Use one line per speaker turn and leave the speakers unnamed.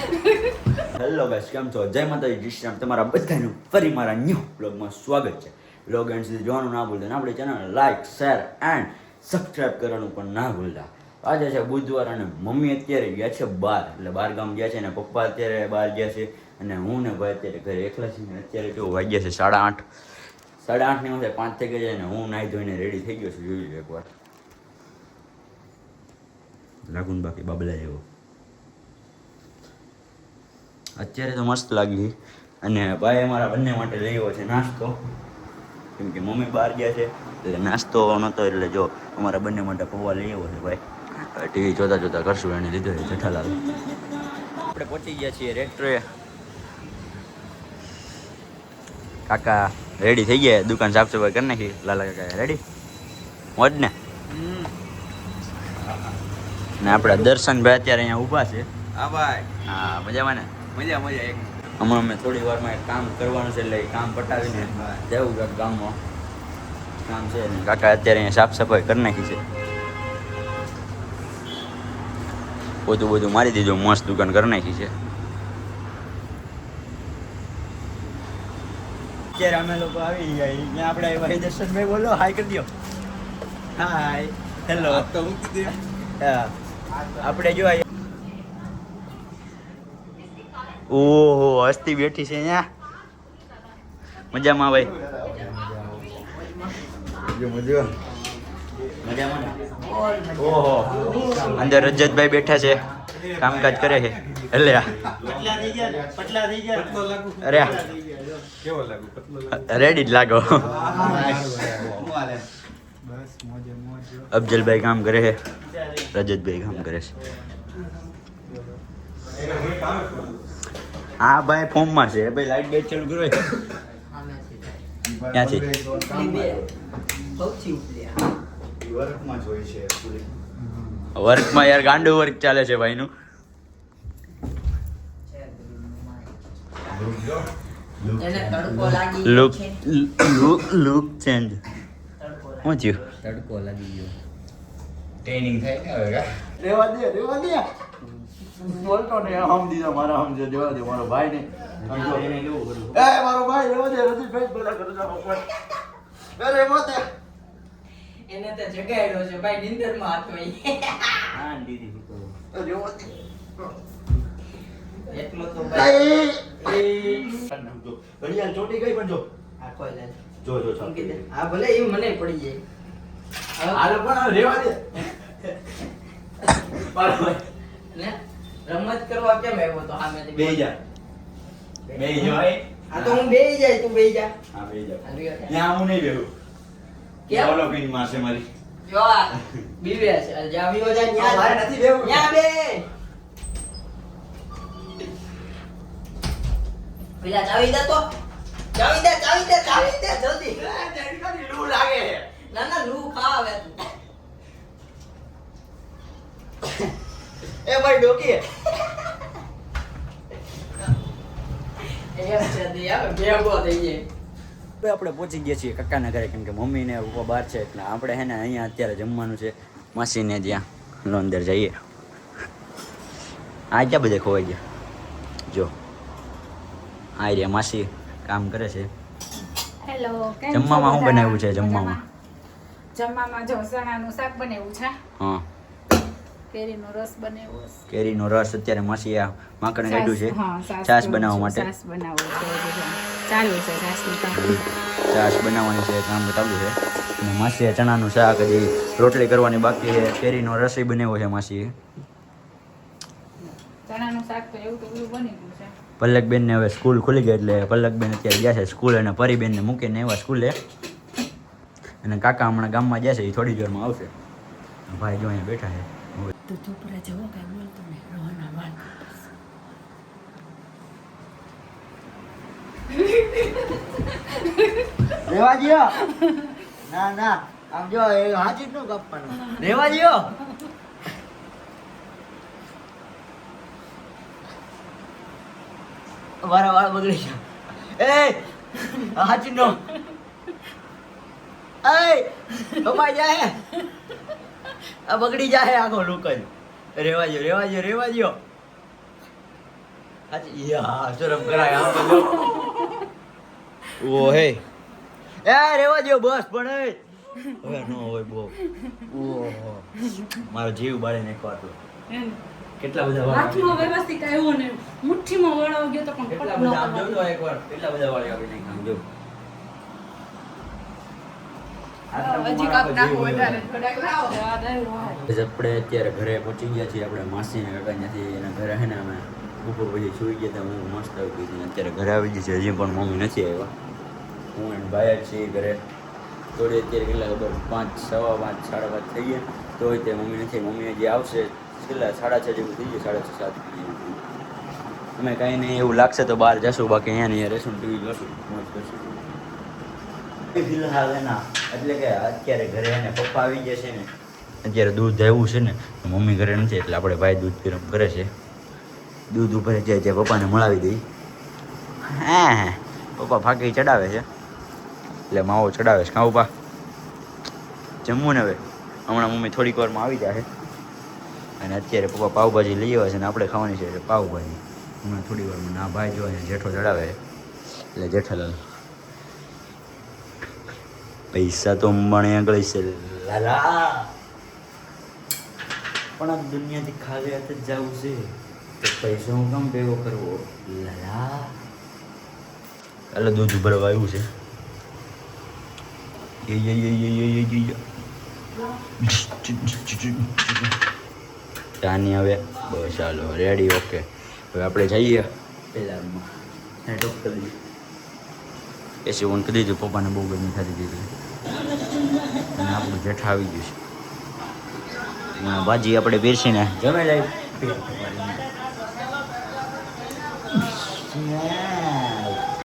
Hello guys, કેમ છો? જય માતાજી, જય શ્રી રામ. તમારા બધાનું ફરી મારા ન્યૂ બ્લોગમાં સ્વાગત છે. બ્લોગ એન્ડ સુધી જોવાનું ના ભૂલતા, આપણી channel like, share and subscribe કરવાનું પણ ના ભૂલતા. આજે છે બુધવાર અને મમ્મી અત્યારે ગયા છે બહાર, એટલે બહાર ગામ ગયા છે, અને પપ્પા અત્યારે બહાર ગયા છે, અને હું ને ભાઈ અત્યારે ઘરે એકલા છીએ. અત્યારે કેવું વાગ્યા છે 8:30. 8:30 ની વાગે 5 થઈ ગયા છે, અને હું નાહી ધોઈને રેડી થઈ ગયો છું. જોઈ લો એકવાર લાગુન બાકી બાબલા જેવો. અત્યારે તો મસ્ત લાગી. અને ભાઈ અમારા બંને માટે લઈ આવ્યો છે નાસ્તો, કેમ કે મમ્મી બહાર ગયા છે એટલે નાસ્તો નહોતો, એટલે જો અમારા બંને માટે પૌવા લઈ આવ્યો છે ભાઈ. ટીવી જોતા જોતા કરશું, એને લીધો છે જેઠાલાલ. આપણે પહોંચી ગયા છીએ રેસ્ટોરન્ટ. કાકા રેડી થઈ ગયા, દુકાન સાફ સફાઈ કરી નાખી. લાલા કાકા રેડી મોજ ને. ને આપણા દર્શનભાઈ અત્યારે અહીંયા ઊભા છે.
હા ભાઈ,
હા, મજામાં ને?
મજા મજા એક.
હમણાં અમે થોડી વારમાં એક કામ કરવાનું છે, એટલે એ કામ પટાવીને જવું કાંક ગામમાં કામ છે. ને કાકા અત્યારે અહીંયા સાફ સફાઈ કરી નાખી છે. બધું મારી દીધું, મસ્ત દુકાન કરી નાખી છે. અત્યારે અમે લોકો આવી ગયા ત્યાં આપણે ભાઈ દર્શનભાઈ, બોલો હાય કરી દો. હાય, હેલો.
તો મૂકી દે.
આપણે જો ઓહો હસ્તી બેઠી છે અહીંયા. મજામાં ભાઈ? મજામાં ને? ઓહો, અંદર રજતભાઈ બેઠા છે, કામકાજ કરે છે. એટલે અરે
કેવો લાગુ?
રેડી જ લાગો. અફજલભાઈ કામ કરે છે, રજતભાઈ કામ કરે છે. હા ભાઈ ફોર્મમાં છે ભાઈ. લાઈટ બેટ ચાલુ કરો ક્યાંથી? વર્કમાં યાર ગાંડું વર્ક ચાલે છે ભાઈનું. Look change. શું થયું?
તડકો લાગી ગયો.
ટ્રેનિંગ થાય ને હવે.
રેવા દે બોલતો ને હમ દીધા મારા હમ છે. દેવા દે મારો ભાઈ ને.
એને કેવું કરું?
એ મારો ભાઈ રેવા દે. રજતભાઈ બોલા કરો છો પપ્પા. અરે મોતે
એને તો જગાડ્યો છે ભાઈ, નિંદરમાં હતો ઈ.
હા દીદી રેવા દે.
એટલો તો ભાઈ
ઘડિયાળ ચોટી ગઈ પણ જો.
આ કોઈ લે
જો
મૂકી દે. આ ભલે એ મને પડી જાય.
હાલો પણ રેવા દે. બરાબર
ને રમત કરવા કેમ આવ્યો તો સામેથી?
બેહી જા. બેહી જા.
આ તો હું બેહી જાય, તું બેહી જા.
હા બેહી જા.
હાલ્યો જા.
ત્યાં હું નહીં બેહું.
કેમ?
ઓલો પીન મારશે મારી.
જો આ બીવે છે. આ જામ્યો જા ન્યા.
મારે નથી બેહું.
ન્યા બે. પેલા ચાવી દે તો. ચાવી દે જલ્દી.
લૂ લાગે.
ના લૂ ખા હવે તું.
એ ભાઈ ડોકી. આપણે પહોંચી ગયા છીએ કાકાના ઘરે, કેમ કે મમ્મી ને પપ્પા બહાર છે, એટલે આપણે હે ને અહીંયા અત્યારે જમવાનું છે માસીને ત્યાં. લો અંદર જઈએ. આ ક્યાં બધે ખોવાઈ ગયા? જો આ રહ્યા માસી કામ કરે છે.
હેલો,
જમવામાં શું બનાવ્યું છે? જમવામાં
જો ચણાનું શાક બનાવ્યું છે,
હા,
કેરીનો રસ બનાવ્યો છે.
કેરીનો રસ. અત્યારે માસી આ માખણ કાઢ્યું છે
હા,
છાશ બનાવવા માટે.
છાશ બનાવવું છે, ચાલુ છે છાશનું કામ.
છાશ બનાવવાની છે, કામ ચાલુ છે. અને માસીએ ચણાનું શાક, હજી રોટલી કરવાની બાકી છે. કેરીનો રસોઈ બનાવ્યો છે માસીએ.
ચણાનું શાક તો એવું બની ગયું છે.
પલ્લકબેન ને હવે સ્કૂલ ખુલી ગઈ, એટલે પલ્લકબેન અત્યારે ગયા છે સ્કૂલ, અને પરીબેનને મૂકીને આવ્યા સ્કૂલે. અને કાકા હમણાં ગામમાં જશે, એ થોડી દેરમાં આવશે. ભાઈ જો અહીંયા બેઠા છે.
તો ચૂપ રહે, જવો કઈ બોલતો નહીં. રોહના વાળ
રેવા દ્યો. ના આમ જો એ હાજી નું કાપવાનું. રેવા દ્યો. મારા વાળ બગડી ગયા. એ હાજી નો. એ કપાઈ જાય. આ બગડી જાય આખો લુક જ. રેવા દ્યો. આજે યા શરમ કરાય આમ તો જો ઓ હે એ રેવા જો બસ પણ એ હવે નો હોય બહુ ઓહો મારો જીવ બાળી નાખવાતો
એમ.
કેટલા બધા વાળ
હાથમાં વ્યવસ્થિત આવ્યો ને મુઠ્ઠીમાં વળાવ ગયો તો પણ
કેટલા
પટ ન
બધા આમ જો તો
કરવાનો.
એકવાર કેટલા બધા વાળ આવી નાખ્યા આમ જો
હજી કાપ નાખો વધારે થોડાક લાવો સ્વાદ આવ્યો હોય.
આપણે અત્યારે ઘરે પહોંચી ગયા છીએ આપણે માસીને કાકા ત્યાંથી એના ઘરે હે ને અમે બપોર પછી સુઈ ગયા હતા હું મસ્ત આવી ગઈ હતી અત્યારે ઘરે આવી ગઈ છે હજી પણ મમ્મી નથી આવ્યા હું એને ભાઈ જ છીએ ઘરે થોડી અત્યારે કેટલા ખબર 5 સવા 5 સાડા 5 થઈ ગયા તોય તે મમ્મી નથી મમ્મી હજી આવશે કેટલા 6:30 જેવું થઈ ગયું 6:30 7 થઈ ગયું અમે કાંઈ નહીં એવું લાગશે તો બહાર જશું બાકી અહીંયા નહીં રહેશું ટીવી જોશું મોજ કરશું ફિલહાલ એના એટલે કે અત્યારે ઘરે એને પપ્પા આવી ગયા છે ને અત્યારે દૂધ આવ્યું છે ને તો મમ્મી ઘરે નથી એટલે આપણે ભાઈ દૂધ ગરમ કરે છે દૂધ ઉપર જાય ત્યાં પપ્પાને મળાવી દઈ હા પપ્પા ફાંકી ચડાવે છે એટલે માવો ચડાવે છે ખાવું પા જમવું ને હવે હમણાં મમ્મી થોડીક વારમાં આવી જાય અને અત્યારે પપ્પા પાવભાજી લઈ આવે છે ને આપણે ખાવાની છે એટલે પાવભાજી હમણાં થોડી વારમાં ના ભાઈ જો અને જેઠો ચડાવે એટલે જેઠાલાલ પૈસા તો અંબાણી આગળ છે લાલા પણ આ દુનિયાથી ખાલી હાથે જ જવું છે તો પૈસો હું કામ ભેગો કરવો લાલા એટલે દૂધ ભરવા આવ્યું છે ચાની હવે બસ ચાલો રેડી ઓકે હવે આપણે જઈએ પહેલાં સેટઅપ કરી દઈએ એસી ઓન કરી દીધું પપ્પાને બહુ ગરમી થતી દીધી અને આપણું જેઠા આવી ગયું છે ભાજી આપણે પીરસીને જમે લઈ